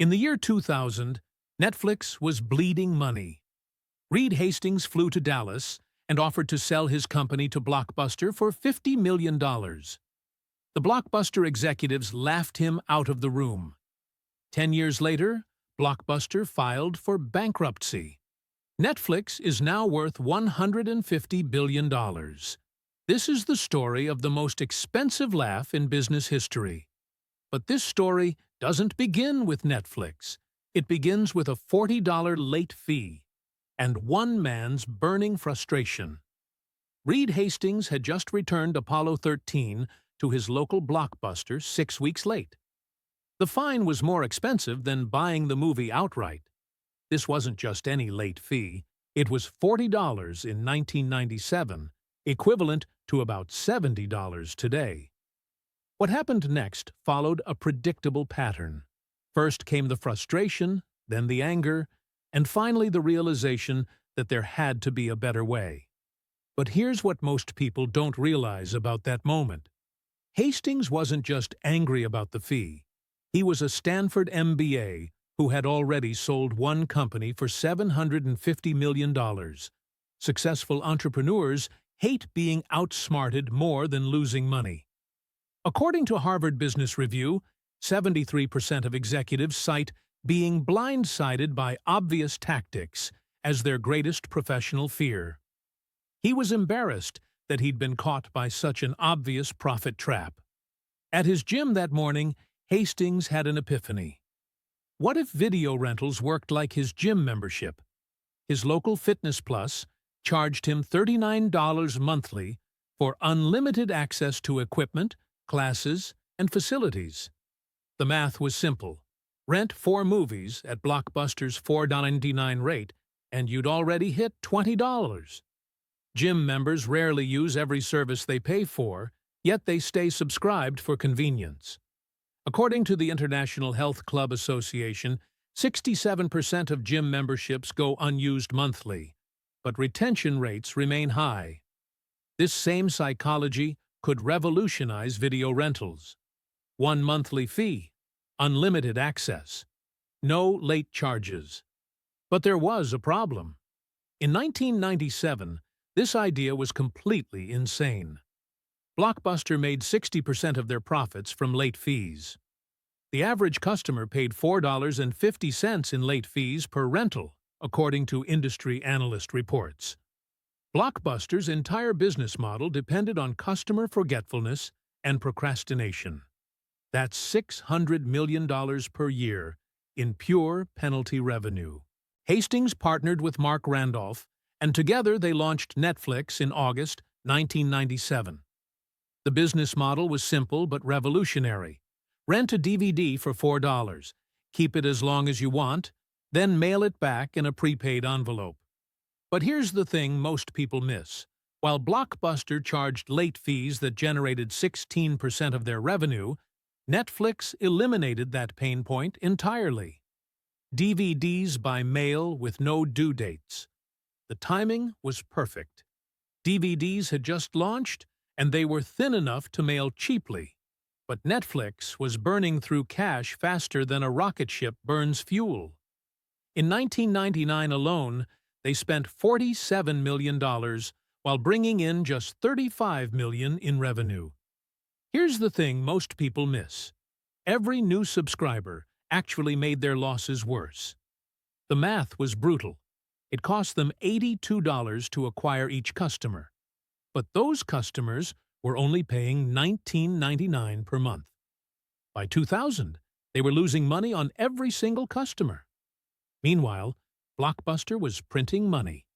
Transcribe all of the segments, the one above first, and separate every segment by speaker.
Speaker 1: In the year 2000, Netflix was bleeding money. Reed Hastings flew to Dallas and offered to sell his company to Blockbuster for $50 million. The Blockbuster executives laughed him out of the room. 10 years later, Blockbuster filed for bankruptcy. Netflix is now worth $150 billion. This is the story of the most expensive laugh in business history. But this story doesn't begin with Netflix. It begins with a $40 late fee and one man's burning frustration. Reed Hastings had just returned Apollo 13 to his local Blockbuster 6 weeks late. The fine was more expensive than buying the movie outright. This wasn't just any late fee. It was $40 in 1997, equivalent to about $70 today. What happened next followed a predictable pattern. First came the frustration, then the anger, and finally the realization that there had to be a better way. But here's what most people don't realize about that moment. Hastings wasn't just angry about the fee. He was a Stanford MBA who had already sold one company for $750 million. Successful entrepreneurs hate being outsmarted more than losing money. According to Harvard Business Review, 73% of executives cite being blindsided by obvious tactics as their greatest professional fear. He was embarrassed that he'd been caught by such an obvious profit trap. At his gym that morning, Hastings had an epiphany. What if video rentals worked like his gym membership? His local Fitness Plus charged him $39 monthly for unlimited access to equipment, classes, and facilities. The math was simple. Rent 4 movies at Blockbuster's $4.99 rate, and you'd already hit $20. Gym members rarely use every service they pay for, yet they stay subscribed for convenience. According to the International Health Club Association, 67% of gym memberships go unused monthly, but retention rates remain high. This same psychology could revolutionize video rentals. One monthly fee, unlimited access, no late charges. But there was a problem. In 1997, this idea was completely insane. Blockbuster made 60% of their profits from late fees. The average customer paid $4.50 in late fees per rental, according to industry analyst reports. Blockbuster's entire business model depended on customer forgetfulness and procrastination. That's $600 million per year in pure penalty revenue. Hastings partnered with Mark Randolph, and together they launched Netflix in August 1997. The business model was simple but revolutionary. Rent a DVD for $4, keep it as long as you want, then mail it back in a prepaid envelope. But here's the thing most people miss. While Blockbuster charged late fees that generated 16% of their revenue, Netflix eliminated that pain point entirely. DVDs by mail with no due dates. The timing was perfect. DVDs had just launched, and they were thin enough to mail cheaply. But Netflix was burning through cash faster than a rocket ship burns fuel. In 1999 alone, they spent $47 million while bringing in just $35 million in revenue. Here's the thing most people miss. Every new subscriber actually made their losses worse. The math was brutal. It cost them $82 to acquire each customer. But those customers were only paying $19.99 per month. By 2000, they were losing money on every single customer. Meanwhile, Blockbuster was printing money.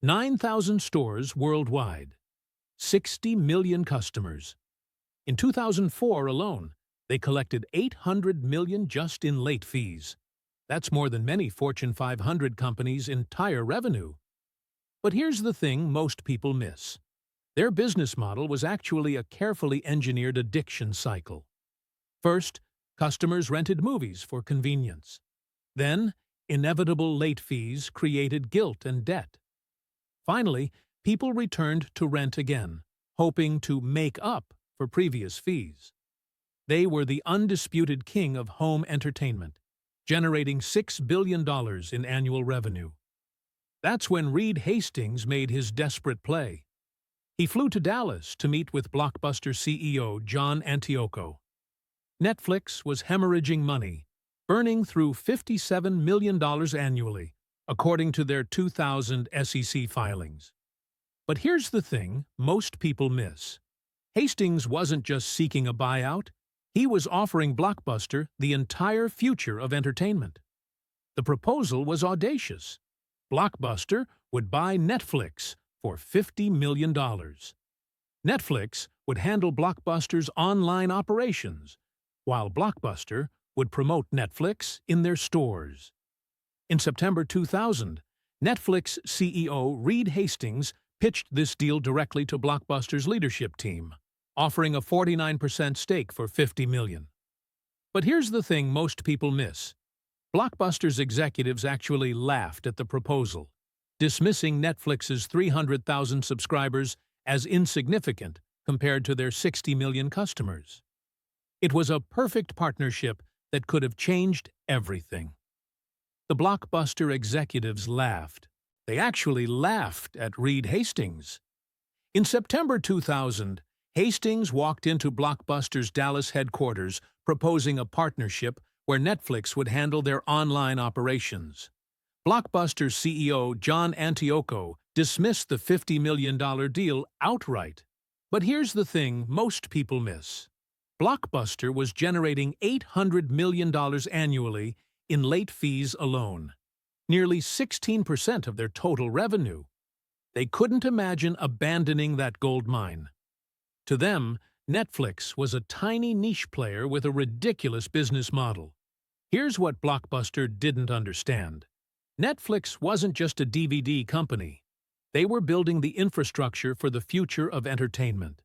Speaker 1: 9,000 stores worldwide. 60 million customers. In 2004 alone, they collected $800 million just in late fees. That's more than many Fortune 500 companies' entire revenue. But here's the thing most people miss. Their business model was actually a carefully engineered addiction cycle. First, customers rented movies for convenience. Then, inevitable late fees created guilt and debt. Finally, people returned to rent again, hoping to make up for previous fees. They were the undisputed king of home entertainment. generating $6 billion in annual revenue. That's when Reed Hastings made his desperate play. He flew to Dallas to meet with Blockbuster CEO John Antioco. Netflix was hemorrhaging money, burning through $57 million annually, according to their 2000 SEC filings. But here's the thing most people miss. Hastings wasn't just seeking a buyout, he was offering Blockbuster the entire future of entertainment. The proposal was audacious. Blockbuster would buy Netflix for $50 million. Netflix would handle Blockbuster's online operations, while Blockbuster would promote Netflix in their stores. In September 2000, Netflix CEO Reed Hastings pitched this deal directly to Blockbuster's leadership team, offering a 49% stake for $50 million. But here's the thing most people miss. Blockbuster's executives actually laughed at the proposal, dismissing Netflix's 300,000 subscribers as insignificant compared to their 60 million customers. It was a perfect partnership that could have changed everything. The Blockbuster executives laughed. They actually laughed at Reed Hastings. In September 2000, Hastings walked into Blockbuster's Dallas headquarters proposing a partnership where Netflix would handle their online operations. Blockbuster CEO John Antioco dismissed the $50 million deal outright. But here's the thing most people miss. Blockbuster was generating $800 million annually in late fees alone, nearly 16% of their total revenue. They couldn't imagine abandoning that gold mine. To them, Netflix was a tiny niche player with a ridiculous business model. Here's what Blockbuster didn't understand. Netflix wasn't just a DVD company. They were building the infrastructure for the future of entertainment.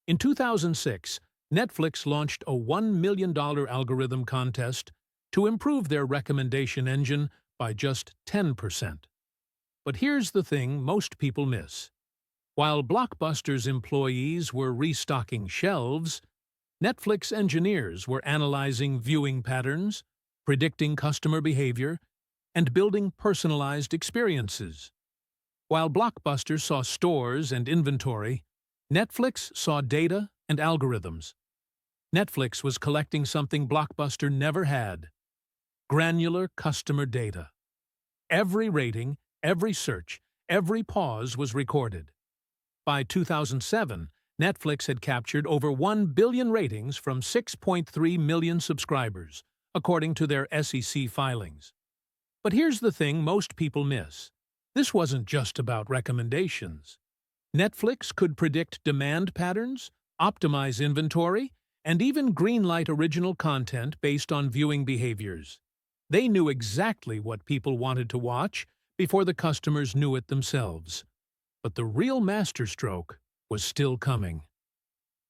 Speaker 1: In 2006, Netflix launched a $1 million algorithm contest to improve their recommendation engine by just 10%. But here's the thing most people miss. While Blockbuster's employees were restocking shelves, Netflix engineers were analyzing viewing patterns, predicting customer behavior, and building personalized experiences. While Blockbuster saw stores and inventory, Netflix saw data and algorithms. Netflix was collecting something Blockbuster never had: granular customer data. Every rating, every search, every pause was recorded. By 2007, Netflix had captured over 1 billion ratings from 6.3 million subscribers, according to their SEC filings. But here's the thing most people miss. This wasn't just about recommendations. Netflix could predict demand patterns, optimize inventory, and even greenlight original content based on viewing behaviors. They knew exactly what people wanted to watch before the customers knew it themselves. But the real masterstroke was still coming.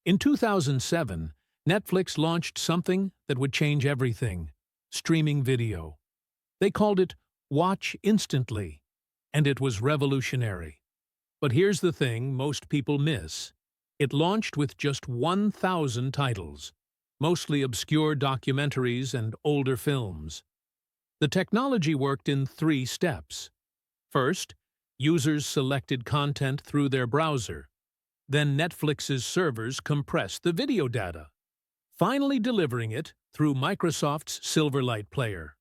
Speaker 1: In 2007, Netflix launched something that would change everything: streaming video. They called it Watch Instantly, and it was revolutionary. But here's the thing most people miss. It launched with just 1,000 titles, mostly obscure documentaries and older films. The technology worked in 3 steps. First, users selected content through their browser. Then Netflix's servers compressed the video data, finally delivering it through Microsoft's Silverlight player.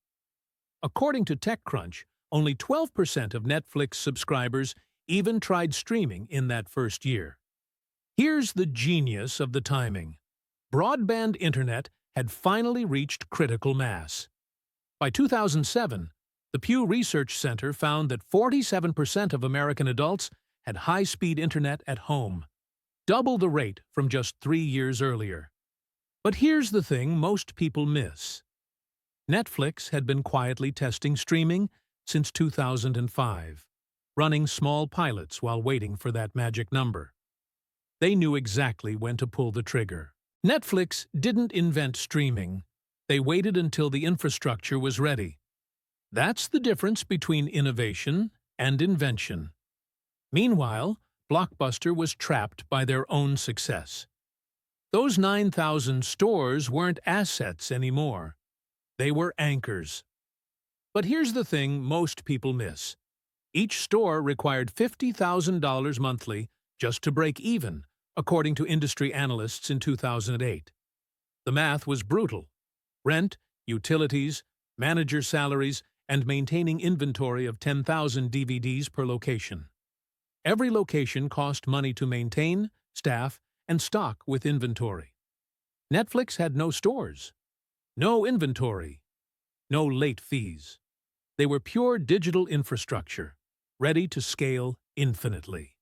Speaker 1: According to TechCrunch, only 12% of Netflix subscribers even tried streaming in that first year. Here's the genius of the timing. Broadband internet had finally reached critical mass. By 2007, the Pew Research Center found that 47% of American adults had high-speed internet at home, double the rate from just 3 years earlier. But here's the thing most people miss. Netflix had been quietly testing streaming since 2005, running small pilots while waiting for that magic number. They knew exactly when to pull the trigger. Netflix didn't invent streaming. They waited until the infrastructure was ready. That's the difference between innovation and invention. Meanwhile, Blockbuster was trapped by their own success. Those 9,000 stores weren't assets anymore. They were anchors. But here's the thing most people miss. Each store required $50,000 monthly just to break even, according to industry analysts in 2008. The math was brutal. Rent, utilities, manager salaries, and maintaining inventory of 10,000 DVDs per location. Every location cost money to maintain, staff, and stock with inventory. Netflix had no stores, no inventory, no late fees. They were pure digital infrastructure, ready to scale infinitely.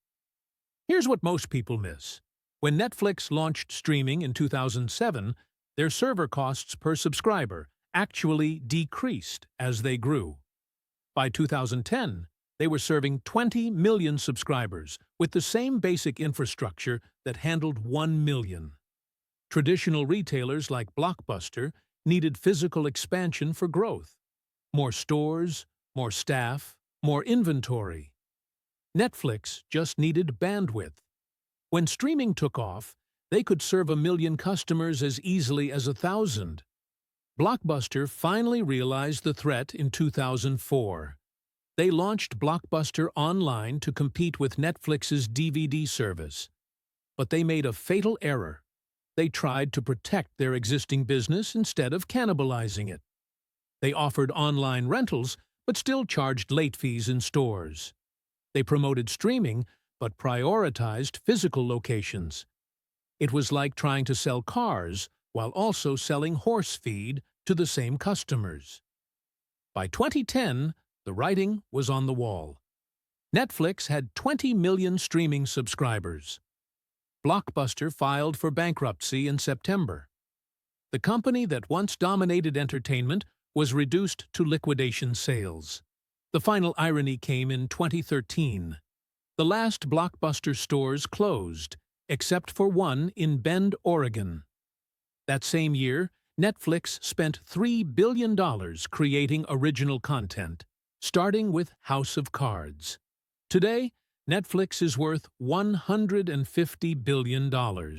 Speaker 1: Here's what most people miss. When Netflix launched streaming in 2007, their server costs per subscriber actually decreased as they grew. By 2010, they were serving 20 million subscribers with the same basic infrastructure that handled 1 million. Traditional retailers like Blockbuster needed physical expansion for growth. More stores, more staff, more inventory. Netflix just needed bandwidth. When streaming took off, they could serve 1 million customers as easily as 1,000. Blockbuster finally realized the threat in 2004. They launched Blockbuster Online to compete with Netflix's DVD service. But they made a fatal error. They tried to protect their existing business instead of cannibalizing it. They offered online rentals, but still charged late fees in stores. They promoted streaming, but prioritized physical locations. It was like trying to sell cars while also selling horse feed to the same customers. By 2010, the writing was on the wall. Netflix had 20 million streaming subscribers. Blockbuster filed for bankruptcy in September. The company that once dominated entertainment was reduced to liquidation sales. The final irony came in 2013. The last Blockbuster stores closed, except for one in Bend, Oregon. That same year, Netflix spent $3 billion creating original content, starting with House of Cards. Today, Netflix is worth $150 billion.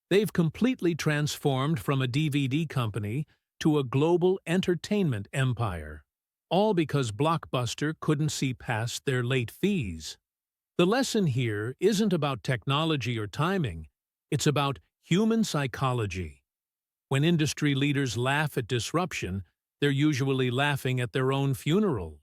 Speaker 1: They've completely transformed from a DVD company to a global entertainment empire, all because Blockbuster couldn't see past their late fees. The lesson here isn't about technology or timing, it's about human psychology. When industry leaders laugh at disruption, they're usually laughing at their own funeral.